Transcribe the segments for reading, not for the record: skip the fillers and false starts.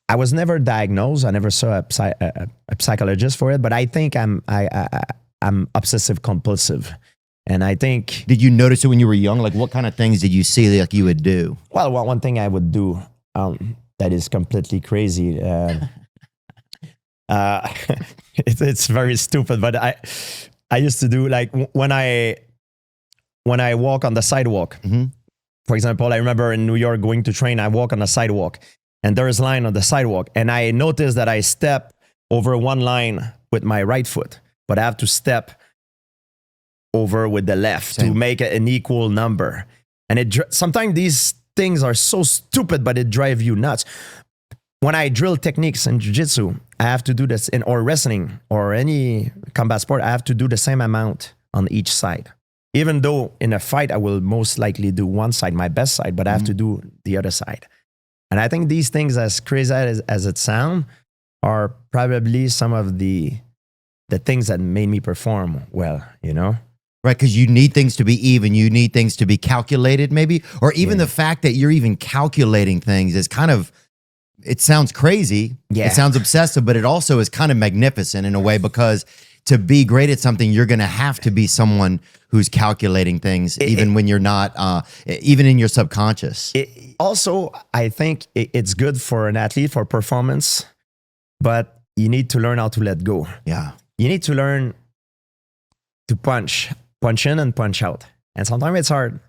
I was never diagnosed. I never saw a psychologist for it, but I think I'm obsessive-compulsive. And I think... Did you notice it when you were young? Like, what kind of things did you see like you would do? Well, one thing I would do that is completely crazy. It's very stupid, but I used to do, like, when I walk on the sidewalk. Mm-hmm. For example, I remember in New York going to train, I walk on the sidewalk, and there is line on the sidewalk, and I noticed that I step over one line with my right foot, but I have to step over with the left to make an equal number. And sometimes these things are so stupid, but it drives you nuts. When I drill techniques in jiu-jitsu, I have to do this or wrestling or any combat sport, I have to do the same amount on each side. Even though in a fight, I will most likely do one side, my best side, but I have to do the other side. And I think these things, as crazy as it sounds, are probably some of the things that made me perform well, you know? Right, because you need things to be even. You need things to be calculated, maybe. Or even the fact that you're even calculating things is kind of, it sounds crazy. Yeah. It sounds obsessive, but it also is kind of magnificent in a way, because to be great at something, you're going to have to be someone who's calculating things, even when you're not, even in your subconscious. Also, I think it's good for an athlete for performance, but you need to learn how to let go. Yeah. You need to learn to punch in and punch out. And sometimes it's hard.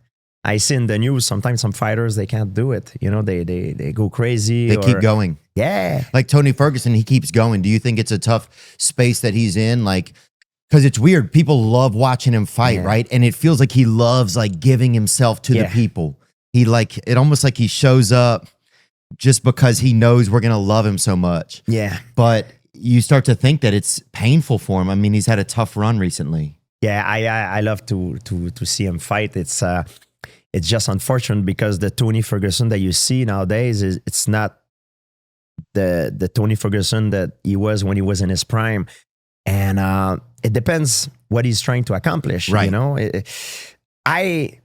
I see in the news, sometimes some fighters, they can't do it. You know, they go crazy. They keep going. Yeah. Like Tony Ferguson, he keeps going. Do you think it's a tough space that he's in? Like, because it's weird. People love watching him fight, right? And it feels like he loves like giving himself to the people. He like, it almost like he shows up just because he knows we're going to love him so much. Yeah. But you start to think that it's painful for him. I mean, he's had a tough run recently. Yeah, I love to see him fight. It's just unfortunate because the Tony Ferguson that you see nowadays it's not the Tony Ferguson that he was when he was in his prime, and it depends what he's trying to accomplish. Right. You know, I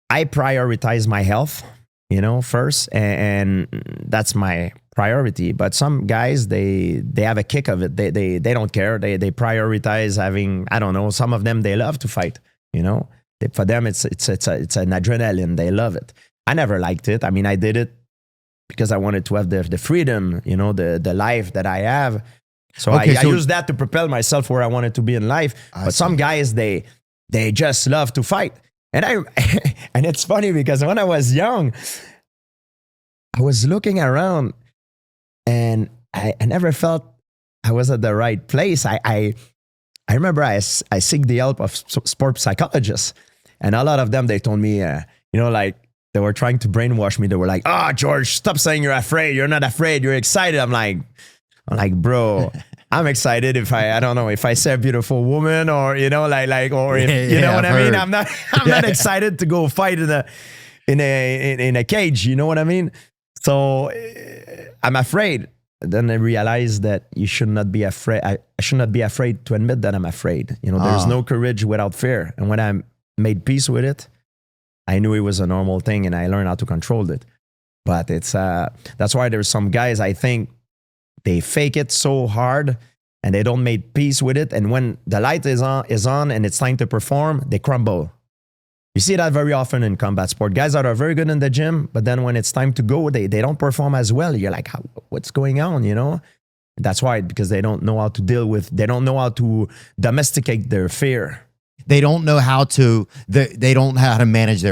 prioritize my health, you know, first, and that's my priority. But some guys, they have a kick of it. They don't care. They prioritize having, I don't know, some of them, they love to fight, you know. For them, it's an adrenaline. They love it. I never liked it. I mean, I did it because I wanted to have the freedom, you know, the life that I have. So I use that to propel myself where I wanted to be in life. But some guys, they just love to fight. And and it's funny because when I was young, I was looking around and I never felt I was at the right place. I remember I seek the help of sport psychologists, and a lot of them, they told me, you know, like they were trying to brainwash me. They were like, "Oh, George, stop saying you're afraid. You're not afraid. You're excited." I'm like, bro, I'm excited if I don't know, if I see a beautiful woman or, you know, or if, you know what I mean? I'm not excited to go fight in a cage. You know what I mean? So I'm afraid. Then I realized that you should not be afraid. I should not be afraid to admit that I'm afraid. You know, there's no courage without fear. And when I made peace with it, I knew it was a normal thing and I learned how to control it. But it's that's why there's some guys, I think, they fake it so hard and they don't make peace with it. And when the light is on and it's time to perform, they crumble. You see that very often in combat sport. Guys that are very good in the gym, but then when it's time to go, they don't perform as well. You're like, what's going on, you know? That's why, because they don't know how to they don't know how to domesticate their fear. They don't know how to, they don't know how to manage their